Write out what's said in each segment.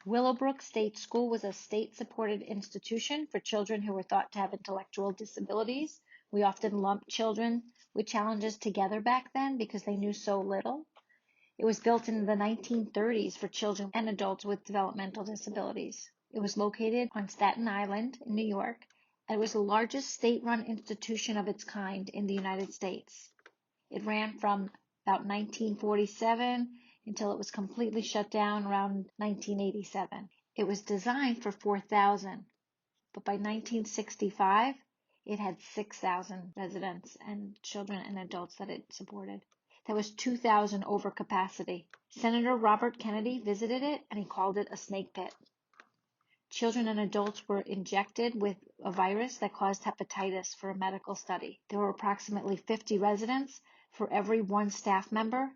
Willowbrook State School was a state-supported institution for children who were thought to have intellectual disabilities. We often lumped children with challenges together back then because they knew so little. It was built in the 1930s for children and adults with developmental disabilities. It was located on Staten Island in New York, and it was the largest state-run institution of its kind in the United States. It ran from about 1947 until it was completely shut down around 1987. It was designed for 4,000, but by 1965, it had 6,000 residents and children and adults that it supported. That was 2,000 over capacity. Senator Robert Kennedy visited it and he called it a snake pit. Children and adults were injected with a virus that caused hepatitis for a medical study. There were approximately 50 residents for every one staff member,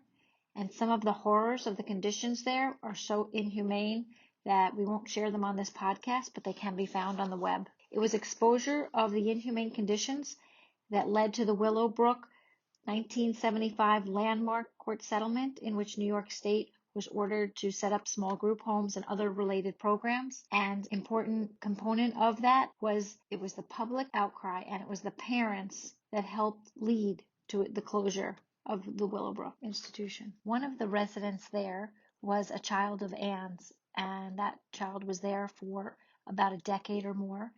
and some of the horrors of the conditions there are so inhumane that we won't share them on this podcast, but they can be found on the web. It was exposure of the inhumane conditions that led to the Willowbrook 1975 landmark court settlement in which New York State was ordered to set up small group homes and other related programs. And important component of that was it was the public outcry and it was the parents that helped lead to the closure of the Willowbrook institution. One of the residents there was a child of Ann's, and that child was there for about a decade or more.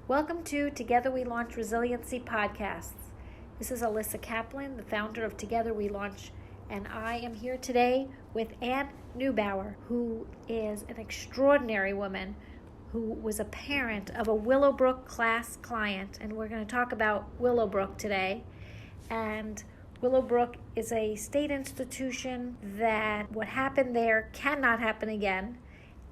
Welcome to Together We Launch Resiliency Podcasts. This is Alyssa Kaplan, the founder of Together We Launch, and I am here today with Ann Nebehrbaur, who is an extraordinary woman who was a parent of a Willowbrook class client, and we're going to talk about Willowbrook today. And Willowbrook is a state institution that what happened there cannot happen again,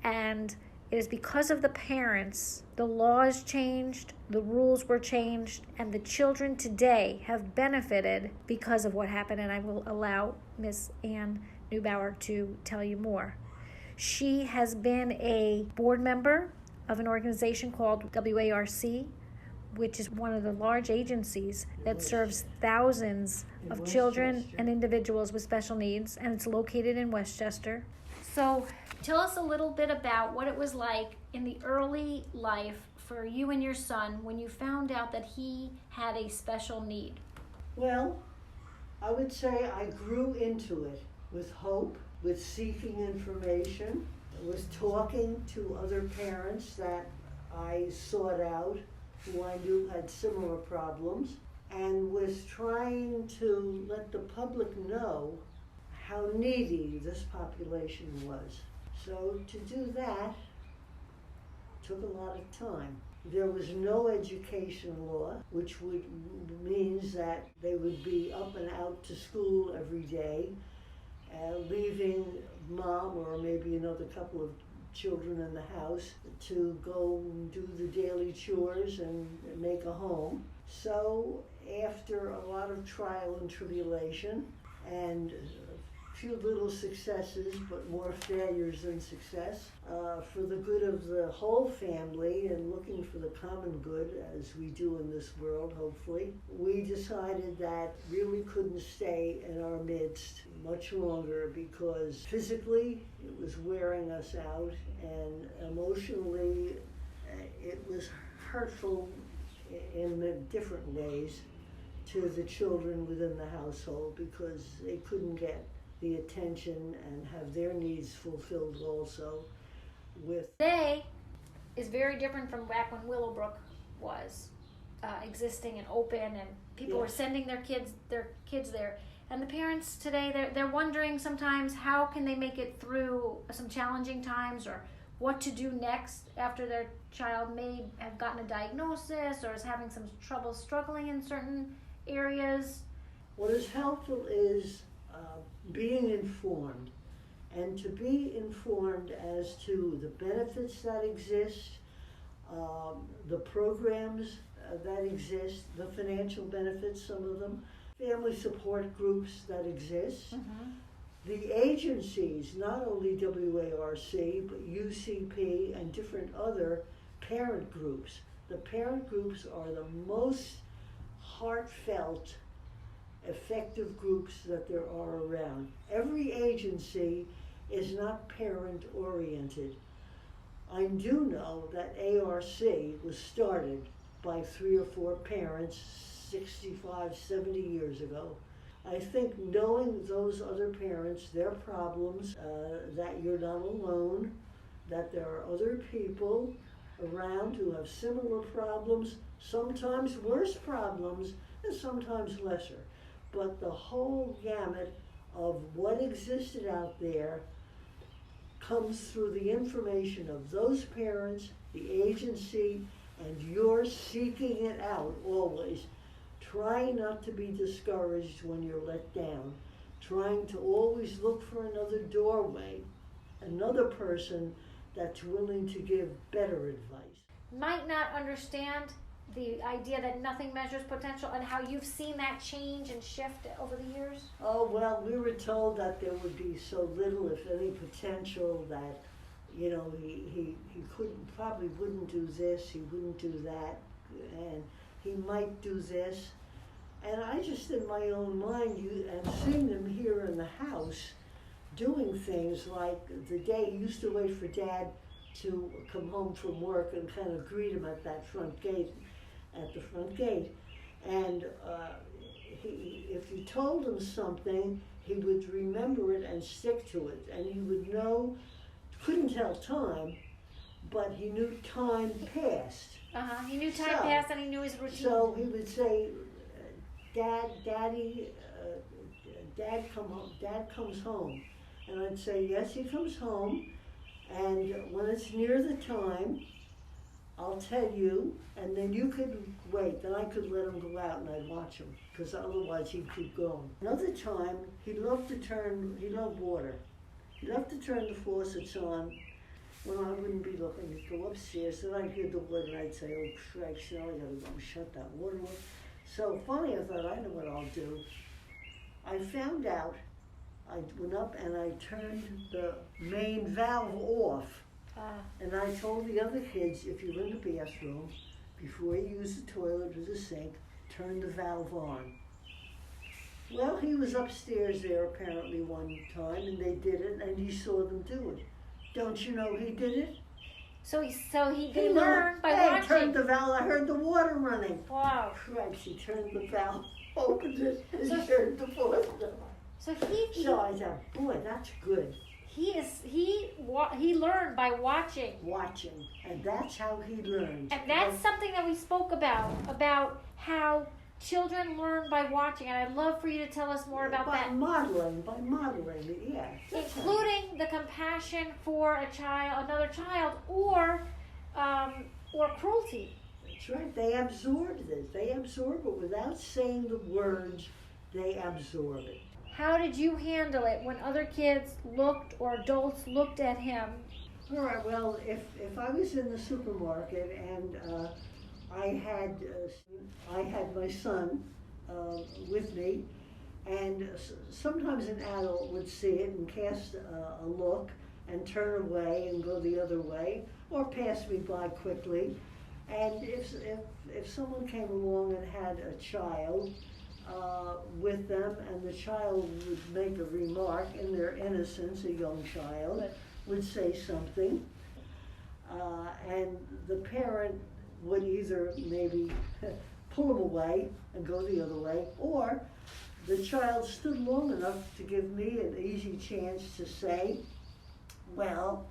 and it is because of the parents, the laws changed, the rules were changed, and the children today have benefited because of what happened, and I will allow Miss Ann Nebehrbaur to tell you more. She has been a board member of an organization called WARC, which is one of the large agencies that serves thousands of children and individuals with special needs, and it's located in Westchester. So tell us a little bit about what it was like in the early life for you and your son when you found out that he had a special need. Well, I would say I grew into it with hope, with seeking information, with talking to other parents that I sought out who I knew had similar problems, and was trying to let the public know how needy this population was. So to do that took a lot of time. There was no education law, which means that they would be up and out to school every day, leaving mom or maybe another couple of children in the house to go do the daily chores and make a home. So after a lot of trial and tribulation and a few little successes, but more failures than success, for the good of the whole family and looking for the common good, as we do in this world, hopefully, we decided that really couldn't stay in our midst much longer because physically it was wearing us out and emotionally it was hurtful in different ways to the children within the household because they couldn't get the attention and have their needs fulfilled also with. Today is very different from back when Willowbrook was existing and open, and people were sending their kids there. And the parents today, they're wondering sometimes how can they make it through some challenging times, or what to do next after their child may have gotten a diagnosis or is having some trouble struggling in certain areas. What is helpful is being informed, and to be informed as to the benefits that exist, the programs that exist, the financial benefits, some of them, family support groups that exist, the agencies, not only WARC, but UCP and different other parent groups. The parent groups are the most heartfelt, effective groups that there are around. Every agency is not parent-oriented. I do know that ARC was started by 3 or 4 parents 65, 70 years ago. I think knowing those other parents, their problems, that you're not alone, that there are other people around who have similar problems, sometimes worse problems and sometimes lesser. But the whole gamut of what existed out there comes through the information of those parents, the agency, and you're seeking it out always. Trying not to be discouraged when you're let down. Trying to always look for another doorway, another person that's willing to give better advice. Might not understand the idea that nothing measures potential and how you've seen that change and shift over the years? Oh, well, we were told that there would be so little, if any, potential that, you know, he probably wouldn't do this, he wouldn't do that, and he might do this. And I just, in my own mind, and seeing them here in the house, doing things like the day he used to wait for Dad to come home from work and kind of greet him at that front gate, and if you told him something, he would remember it and stick to it, and he would know, couldn't tell time, but he knew time passed. He knew time passed and he knew his routine. So he would say, Dad comes home. And I'd say, yes, he comes home, and when it's near the time, I'll tell you, and then you could wait. Then I could let him go out and I'd watch him, because otherwise he'd keep going. Another time, he loved water. He loved to turn the faucets on when I wouldn't be looking. He'd go upstairs, then I'd hear the water, and I'd say, oh, Christ, now I gotta go shut that water off. So finally, I thought, I know what I'll do. I found out, I went up and I turned the main valve off. And I told the other kids, if you're in the bathroom, before you use the toilet or the sink, turn the valve on. Well, he was upstairs there apparently one time, and they did it, and he saw them do it. Don't you know he did it? So he did learn by watching. He turned the valve, I heard the water running. Wow. Christ, he turned the valve, opened it, and turned the faucet on. So I thought, boy, that's good. He learned by watching. Watching, and that's how he learned. And that's something that we spoke about how children learn by watching. And I'd love for you to tell us more about that. By modeling, yeah. Including the compassion for another child, or cruelty. That's right. They absorb it. They absorb it without saying the words. They absorb it. How did you handle it when other kids looked or adults looked at him? All right, well, if I was in the supermarket and I had my son with me, and sometimes an adult would see it and cast a look and turn away and go the other way, or pass me by quickly. And if someone came along and had a child with them, and the child would make a remark in their innocence, a young child would say something, and the parent would either maybe pull him away and go the other way, or the child stood long enough to give me an easy chance to say, well,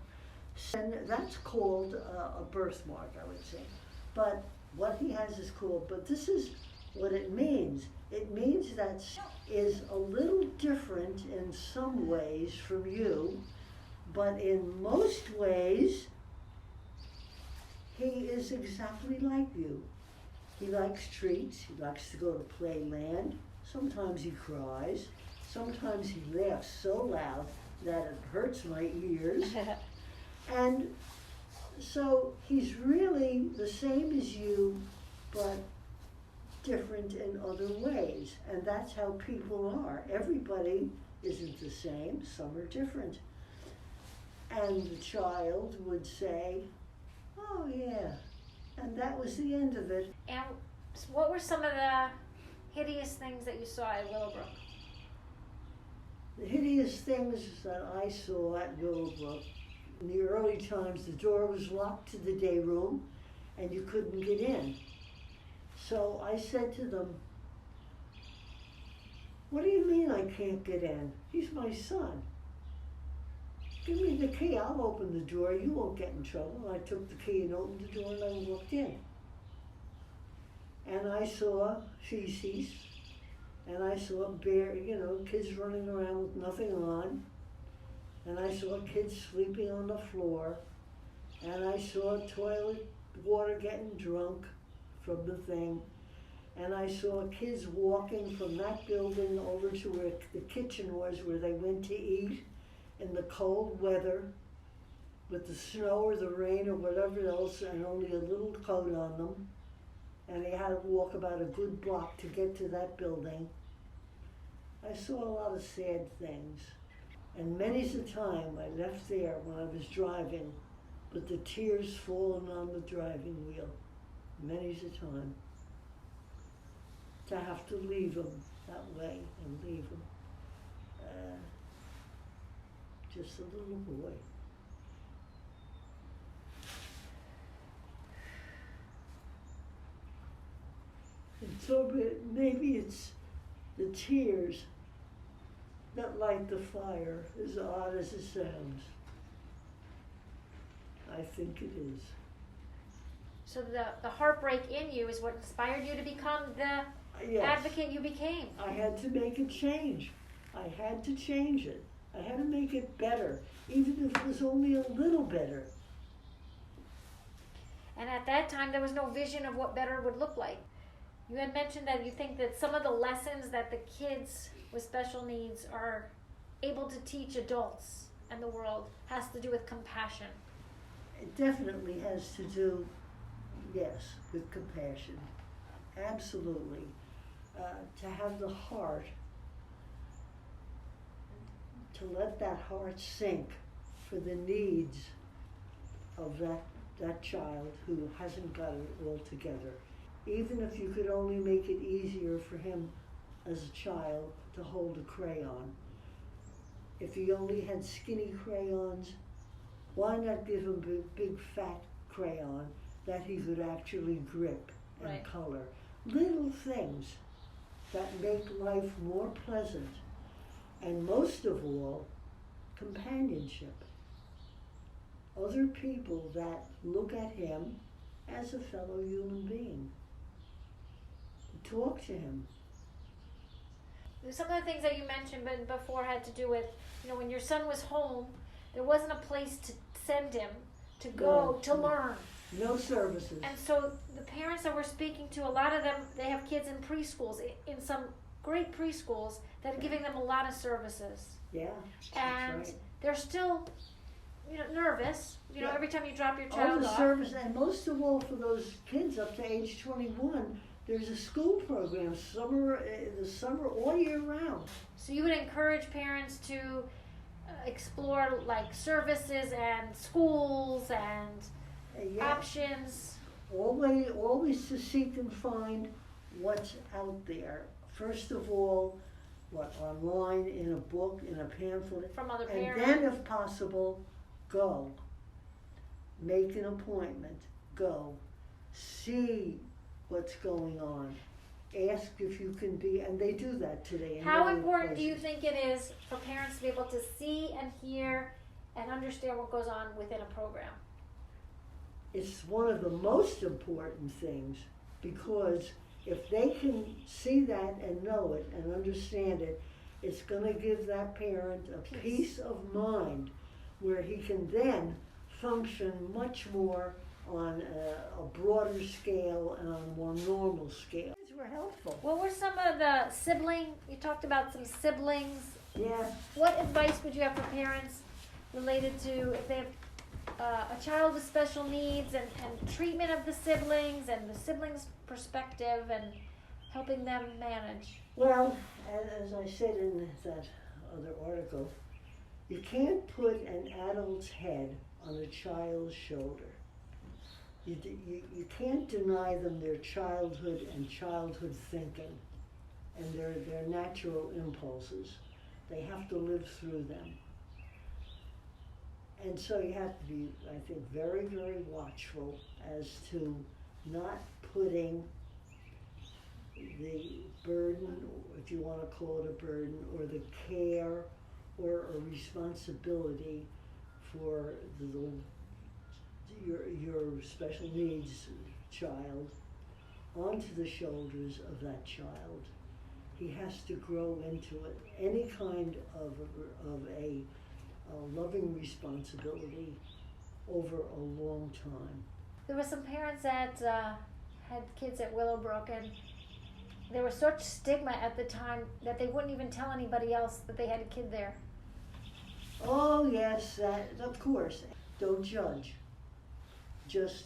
and that's called a birthmark, I would say. But what he has is called, but this is what it means. It means that is a little different in some ways from you, but in most ways, he is exactly like you. He likes treats, he likes to go to playland. Sometimes he cries, sometimes he laughs so loud that it hurts my ears. And so he's really the same as you, but different in other ways. And that's how people are. Everybody isn't the same, some are different. And the child would say, oh yeah, and that was the end of it. And what were some of the hideous things that you saw at Willowbrook? The hideous things that I saw at Willowbrook, in the early times, the door was locked to the day room and you couldn't get in. So I said to them, "What do you mean I can't get in? He's my son. Give me the key, I'll open the door, you won't get in trouble." I took the key and opened the door and I walked in. And I saw feces, and I saw kids running around with nothing on, and I saw kids sleeping on the floor, and I saw toilet water getting drunk from the thing, and I saw kids walking from that building over to where the kitchen was, where they went to eat in the cold weather with the snow or the rain or whatever else, and only a little coat on them, and they had to walk about a good block to get to that building. I saw a lot of sad things, and many's the time I left there when I was driving with the tears falling on the driving wheel. Many's the time to have to leave them that way and leave them. Just a little boy. And so maybe it's the tears that light the fire, as odd as it sounds. I think it is. So the heartbreak in you is what inspired you to become the Yes. advocate you became. I had to make a change. I had to change it. I had to make it better, even if it was only a little better. And at that time, there was no vision of what better would look like. You had mentioned that you think that some of the lessons that the kids with special needs are able to teach adults and the world has to do with compassion. It definitely has to do, yes, with compassion. Absolutely. To have the heart, to let that heart sink for the needs of that child who hasn't got it all together. Even if you could only make it easier for him as a child to hold a crayon. If he only had skinny crayons, why not give him a big fat crayon that he could actually grip and Right. color? Little things that make life more pleasant, and most of all, companionship. Other people that look at him as a fellow human being. Talk to him. Some of the things that you mentioned before had to do with, when your son was home, there wasn't a place to send him to go to learn. No services. And so the parents that we're speaking to, a lot of them, they have kids in preschools, in some great preschools that are giving them a lot of services. Yeah, And that's right. they're still, nervous, Yeah. every time you drop your All child the off. service, and most of all for those kids up to age 21, there's a school program, the summer all year round. So you would encourage parents to explore like services and schools and Yeah. options. Always to seek and find what's out there. First of all, online, in a book, in a pamphlet. From other And parents. then if possible, go. Make an appointment, go. See what's going on. Ask if you can be, and they do that today. in How many important do you places. think it is for parents to be able to see and hear and understand what goes on within a program? It's one of the most important things, because if they can see that and know it and understand it, it's going to give that parent a peace of mind where he can then function much more on a broader scale and on a more normal scale. These were helpful. What were some of the you talked about some siblings. Yeah. What advice would you have for parents related to if they have a child with special needs and treatment of the siblings and the siblings' perspective and helping them manage? Well, as I said in that other article, you can't put an adult's head on a child's shoulder. You can't deny them their childhood and childhood thinking and their natural impulses. They have to live through them. And so you have to be, I think, very, very watchful as to not putting the burden, if you want to call it a burden, or the care or a responsibility for your special needs child onto the shoulders of that child. He has to grow into it. Any kind of a loving responsibility over a long time. There were some parents that had kids at Willowbrook, and there was such stigma at the time that they wouldn't even tell anybody else that they had a kid there. Oh yes, of course. Don't judge. Just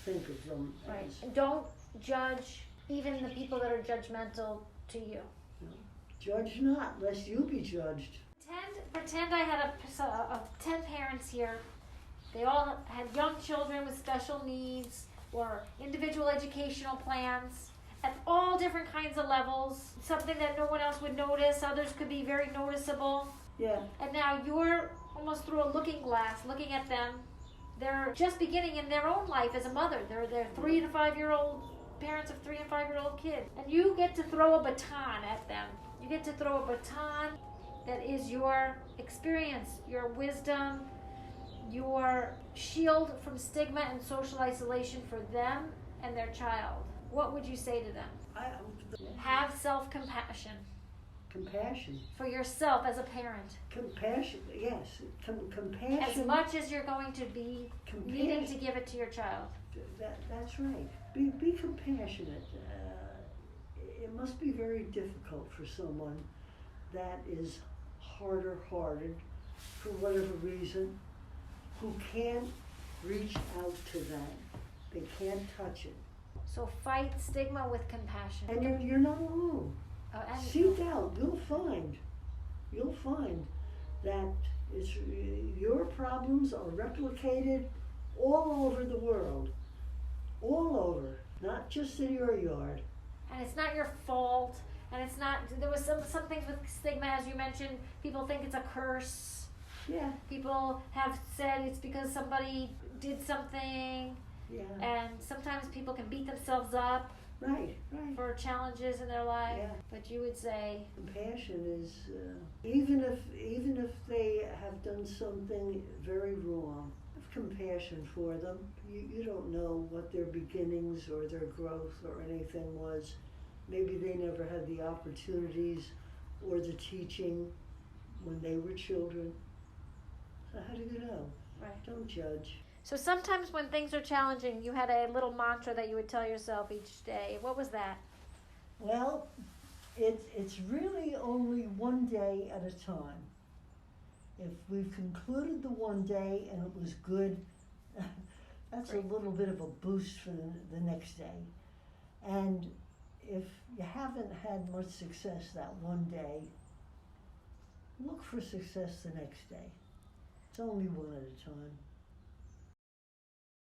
think of them Right. as, And don't judge even the people that are judgmental to you. judge not, lest you be judged. Pretend I had 10 parents here. They all had young children with special needs or individual educational plans at all different kinds of levels. Something that no one else would notice. Others could be very noticeable. Yeah, And now you're almost through a looking glass, looking at them. They're just beginning in their own life as a mother. They're 3 to 5 year old parents of 3 and 5 year old kids. And you get to throw a baton at them. You get to throw a baton that is your experience, your wisdom, your shield from stigma and social isolation for them and their child. What would you say to them? Have self-compassion compassion. for yourself as a parent. Compassion, yes. Compassion. As much as you're going to be needing to give it to your child. That's right. Be compassionate. It must be very difficult for someone that is harder-hearted, for whatever reason, who can't reach out to that. They can't touch it. So fight stigma with compassion. And you're not alone. And Seek out. You'll find that your problems are replicated all over the world. All over. Not just in your yard. and it's not your fault, and it's not. There was some things with stigma, as you mentioned. People think it's a curse. Yeah. People have said it's because somebody did something, Yeah. and sometimes people can beat themselves up Right. for challenges in their life. Yeah. But you would say Compassion is even if they have done something very wrong, have compassion for them. You don't know what their beginnings or their growth or anything was. Maybe they never had the opportunities or the teaching when they were children. So how do you know? right. Don't judge. So sometimes when things are challenging, you had a little mantra that you would tell yourself each day. What was that? Well, it's really only one day at a time. If we've concluded the one day and it was good, that's Great. a little bit of a boost for the next day. And if you haven't had much success that one day, look for success the next day. It's only one at a time.